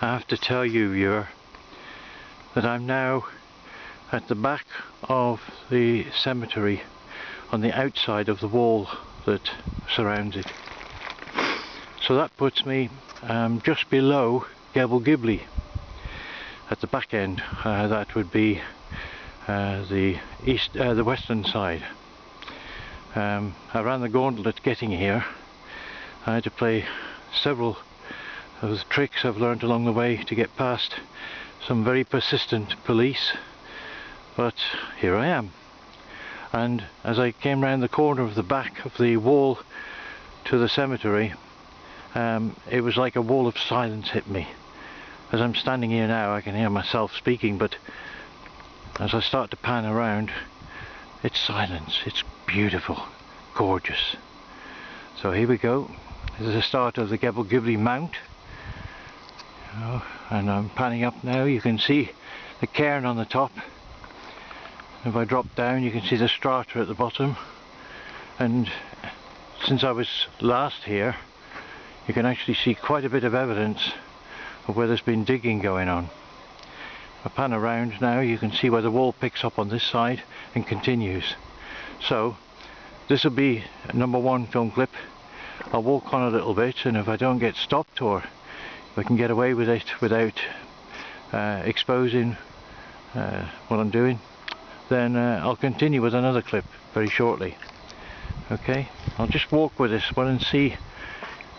I have to tell you, viewer, that I'm now at the back of the cemetery on the outside of the wall that surrounds it. So that puts me just below GHIBLI at the back end. That would be the western side. I ran the gauntlet getting here. I had to play several of the tricks I've learned along the way to get past some very persistent police, but here I am. And as I came round the corner of the back of the wall to the cemetery, it was like a wall of silence hit me. As I'm standing here now, I can hear myself speaking, but as I start to pan around, it's silence. It's beautiful, gorgeous. So here we go. This is the start of the GHIBLI Mount. And I'm panning up now. You can see the cairn on the top. If I drop down, you can see the strata at the bottom. And since I was last here, you can actually see quite a bit of evidence of where there's been digging going on. If I pan around now, you can see where the wall picks up on this side and continues. So this will be #1 film clip. I'll walk on a little bit, and if I don't get stopped, or if I can get away with it without exposing what I'm doing, then I'll continue with another clip very shortly. Okay, I'll just walk with this one and see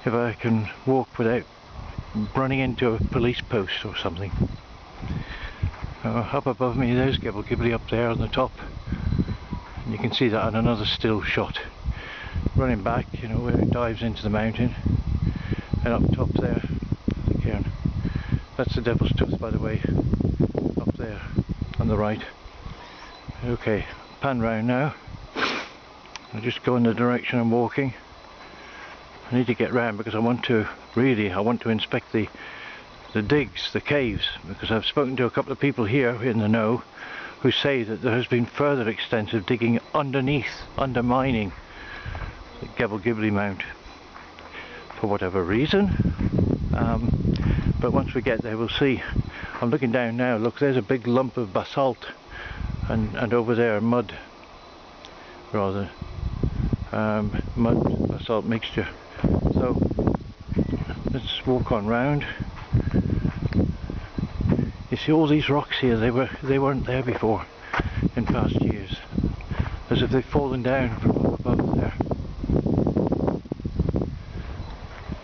if I can walk without running into a police post or something. Up above me there's GHIBLI up there on the top, and you can see that on another still shot. Running back, you know, where it dives into the mountain, and up top there, the cairn. That's the Devil's Tooth, by the way, up there on the right. Okay, pan round now. I'll just go in the direction I'm walking. I need to get round because I want to inspect the digs, the caves, because I've spoken to a couple of people here in the know who say that there has been further extensive digging underneath, undermining the GHIBLI Mount for whatever reason. But once we get there we'll see. I'm looking down now, look, there's a big lump of basalt, and over there mud, rather, mud basalt mixture. So let's walk on round. You see all these rocks here, they weren't there before in past years, as if they've fallen down from up above there.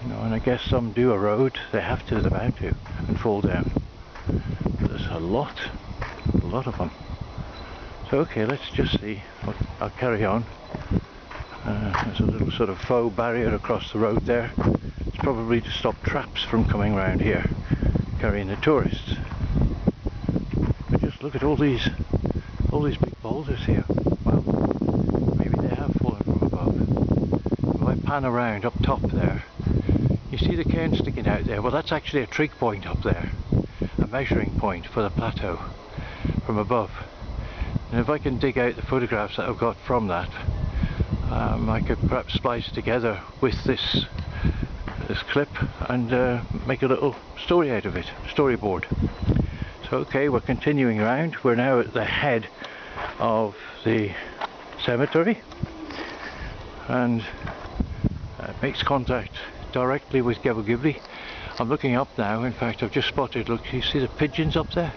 You know, and I guess some do erode, they have to, they're bound to, and fall down. But there's a lot of them. So okay, let's just see. I'll carry on. There's a little sort of faux barrier across the road there. It's probably to stop traps from coming around here, carrying the tourists. But just look at all these big boulders here. Well, maybe they have fallen from above. If I pan around up top there, you see the cairn sticking out there. Well, that's actually a trig point up there, a measuring point for the plateau from above. And if I can dig out the photographs that I've got from that, I could perhaps splice together with this clip and make a little story out of it, storyboard. So okay, we're continuing around. We're now at the head of the cemetery, and it makes contact directly with GHIBLI. I'm looking up now. In fact, I've just spotted, look, you see the pigeons up there?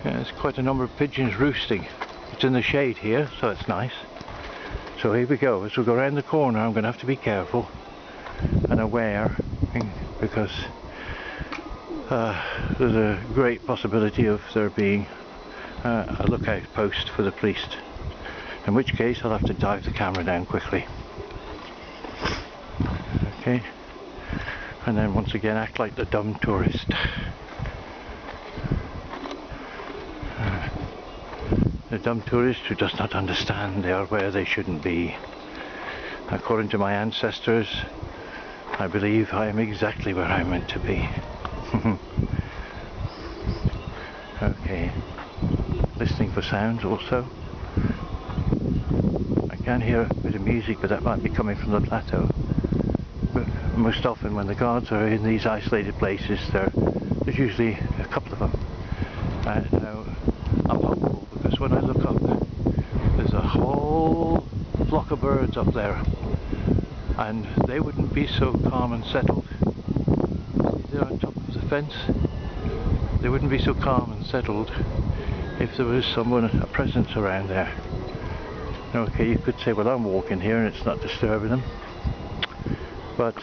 Yeah, there's quite a number of pigeons roosting. It's in the shade here, so it's nice. So here we go. As we go around the corner, I'm going to have to be careful and aware, because there's a great possibility of there being a lookout post for the police, in which case I'll have to dive the camera down quickly. Okay, and then once again act like the dumb tourist. The dumb tourist who does not understand they are where they shouldn't be. According to my ancestors, I believe I am exactly where I'm meant to be. Okay, listening for sounds also. I can hear a bit of music, but that might be coming from the plateau. But most often when the guards are in these isolated places, they're There's usually a couple of them. Now, I'm hopeful because when I look up, there's a whole flock of birds up there, and they wouldn't be so calm and settled. See, they're on top of the fence. They wouldn't be so calm and settled if there was someone, a presence around there. Okay, you could say, well, I'm walking here and it's not disturbing them, but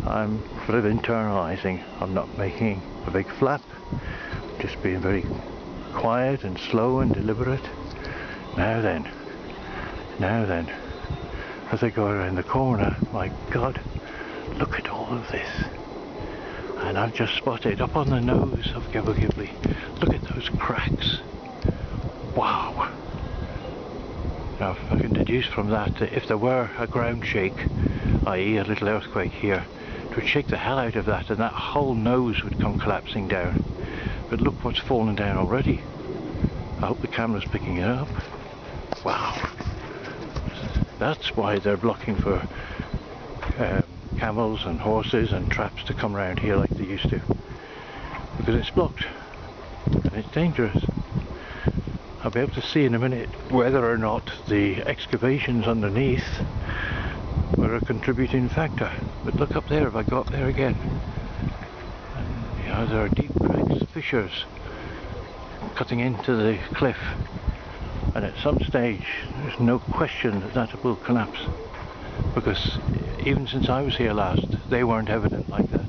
I'm sort of internalizing. I'm not making a big flap, just being very quiet and slow and deliberate. Now then, as I go around the corner, my God, look at all of this. And I've just spotted up on the nose of GHIBLI. Look at those cracks. Wow. Now I can deduce from that that if there were a ground shake, i.e. a little earthquake here, it would shake the hell out of that and that whole nose would come collapsing down. But look what's fallen down already. I hope the camera's picking it up. Wow. That's why they're blocking for camels and horses and traps to come around here like they used to. Because it's blocked. And it's dangerous. I'll be able to see in a minute whether or not the excavations underneath were a contributing factor. But look up there, if I go up there again. And, you know, there are deep cracks, fissures cutting into the cliff. And at some stage, there's no question that that will collapse. Because even since I was here last, they weren't evident like that.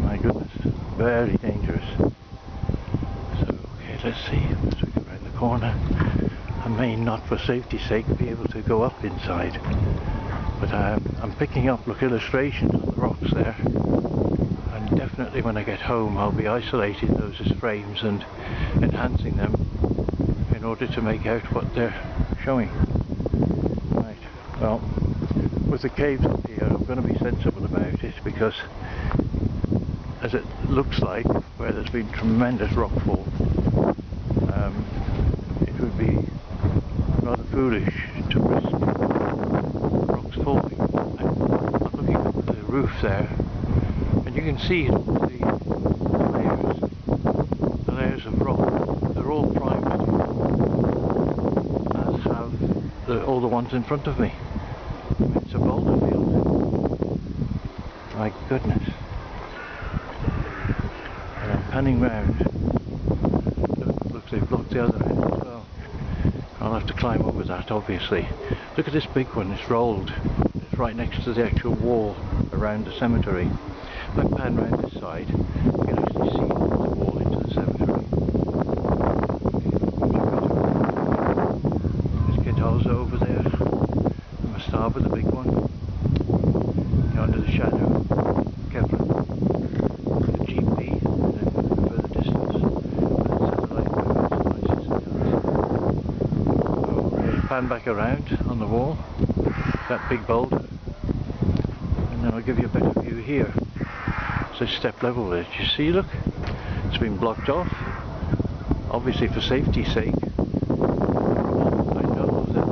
My goodness, very dangerous. Let's see, as we go around the corner. I may not, for safety's sake, be able to go up inside, but I'm picking up, look, illustrations on the rocks there, and definitely when I get home I'll be isolating those as frames and enhancing them in order to make out what they're showing. Right, well, with the caves up here I'm going to be sensible about it, because as it looks like, where there's been tremendous rockfall, it would be rather foolish to risk rocks falling. I'm looking up at the roof there, and you can see the layers of rock. They're all primed, as have all the ones in front of me. It's a boulder field. My goodness. And I'm panning round. They've blocked the other end as well. I'll have to climb over that, obviously. Look at this big one, it's rolled. It's right next to the actual wall around the cemetery. If I pan round this side, you can actually see the wall into the cemetery. There's Ketals over there. The Mastaba, the big one. You know, under the shadow. Kevlar. The GHIBLI, and then further distance. Pan back around on the wall, that big boulder, and then I'll give you a better view here. So step level there, do you see, look, it's been blocked off, obviously for safety's sake. I know that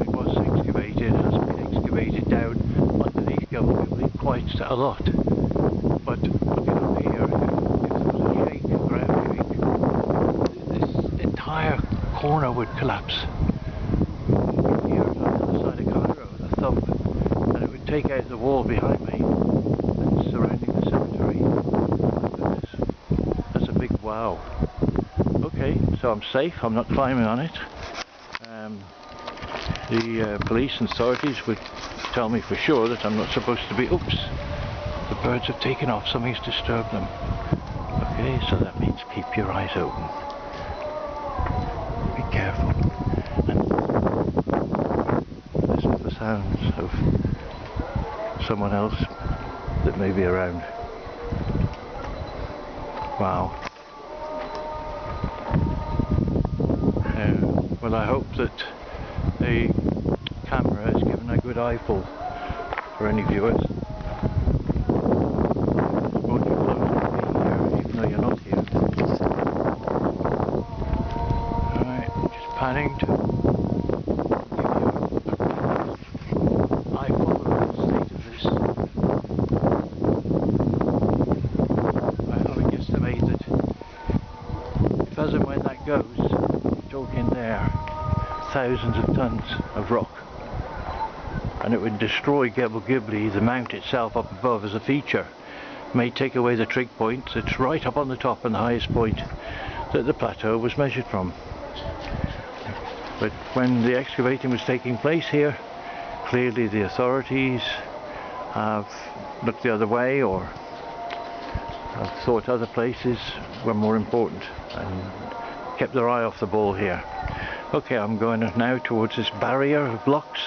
it was excavated, has been excavated down underneath GHIBLI quite a lot, but looking up here, if there was a shake, a ground shake, entire corner would collapse. Here on the other side of Cairo, the thump, and it would take out the wall behind me and surrounding the cemetery. My goodness, that's a big wow. Okay, so I'm safe, I'm not climbing on it. The police and authorities would tell me for sure that I'm not supposed to be, oops, the birds have taken off, something's disturbed them. Okay, so that means keep your eyes open. Be careful and listen to the sounds of someone else that may be around. Wow. Well, I hope that the camera has given a good eyeful for any viewers. It's brought you closer to me here, even though you're not here. Planning to give you an eyeful of the state of this goes, you're talking there, thousands of tons of rock. And it would destroy GHIBLI, the mount itself up above as a feature. May take away the trig point that's right up on the top and the highest point that the plateau was measured from. But when the excavating was taking place here, clearly the authorities have looked the other way, or have thought other places were more important and kept their eye off the ball here. Okay, I'm going now towards this barrier of blocks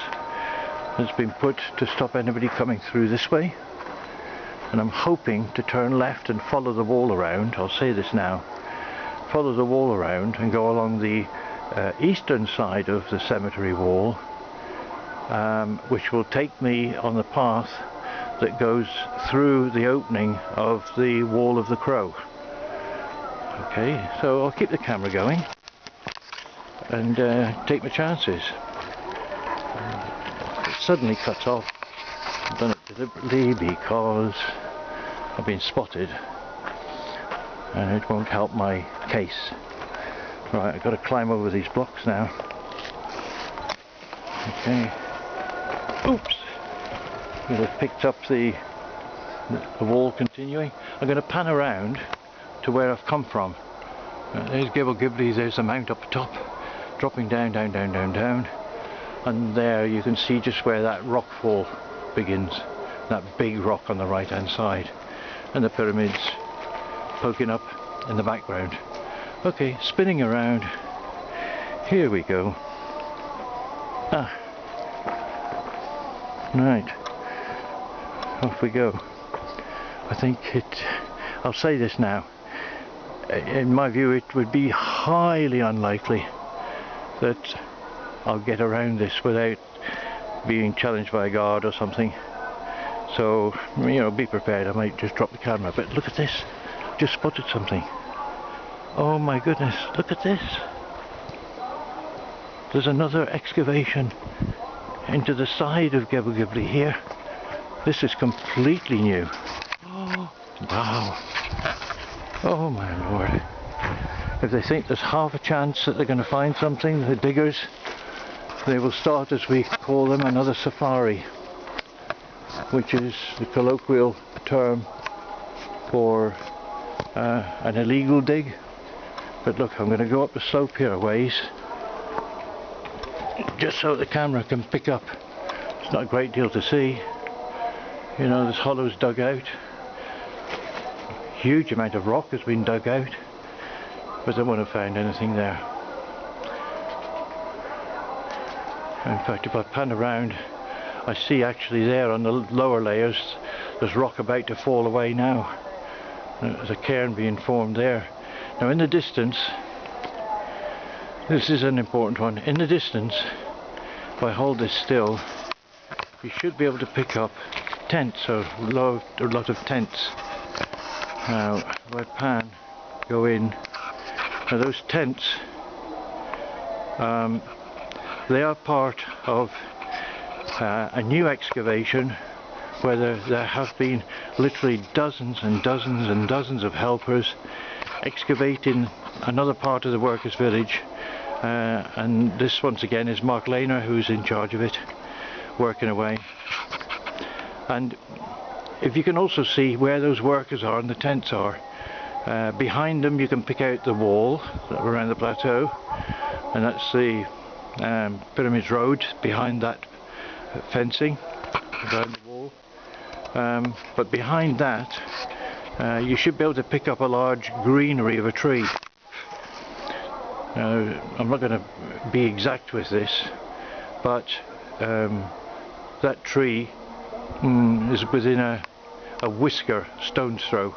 that's been put to stop anybody coming through this way, and I'm hoping to turn left and follow the wall around. I'll say this now, follow the wall around and go along the eastern side of the cemetery wall, which will take me on the path that goes through the opening of the wall of the crow. Okay, so I'll keep the camera going and take my chances. It suddenly cuts off. I've done it deliberately because I've been spotted and it won't help my case. Right, I've got to climb over these blocks now. Okay. Oops! I've picked up the wall continuing. I'm going to pan around to where I've come from. There's GHIBLI, there's the mount up the top, dropping down, down, down, down, down. And there you can see just where that rock fall begins. That big rock on the right hand side. And the pyramids poking up in the background. Okay, spinning around. Here we go. Ah. Right. Off we go. I think I'll say this now. In my view, it would be highly unlikely that I'll get around this without being challenged by a guard or something. So, you know, be prepared. I might just drop the camera. But look at this. Just spotted something. Oh my goodness, look at this. There's another excavation into the side of GHIBLI here. This is completely new. Oh, wow. Oh my lord. If they think there's half a chance that they're going to find something, the diggers, they will start, as we call them, another safari, which is the colloquial term for an illegal dig. But look, I'm going to go up the slope here a ways, just so the camera can pick up. It's not a great deal to see. You know, this hollow's dug out. Huge amount of rock has been dug out, but they won't have found anything there. In fact, if I pan around, I see actually there on the lower layers there's rock about to fall away now. There's a cairn being formed there. Now in the distance, this is an important one, in the distance, if I hold this still, you should be able to pick up tents, or a lot of tents. Now if I pan, go in, now those tents, they are part of a new excavation where there have been literally dozens and dozens and dozens of helpers excavating another part of the workers' village, and this once again is Mark Lehner who's in charge of it, working away. And if you can also see where those workers are and the tents are, behind them you can pick out the wall around the plateau, and that's the Pyramids Road behind that fencing around the wall. But behind that you should be able to pick up a large greenery of a tree. Now, I'm not going to be exact with this, but that tree is within a whisker, stone's throw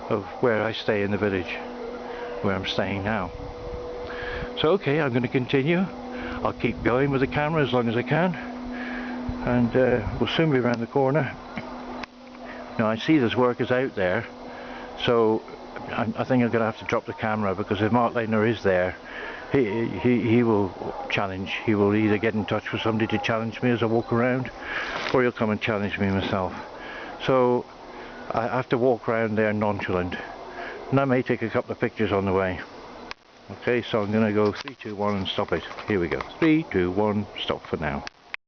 of where I stay in the village, where I'm staying now. So okay, I'm going to continue. I'll keep going with the camera as long as I can, and we'll soon be around the corner. Now I see there's workers out there, so I think I'm going to have to drop the camera, because if Mark Lehner is there, he will challenge. He will either get in touch with somebody to challenge me as I walk around, or he'll come and challenge me himself. So I have to walk around there nonchalant, and I may take a couple of pictures on the way. Okay, so I'm going to go 3, 2, 1 and stop it. Here we go. 3, 2, 1, stop for now.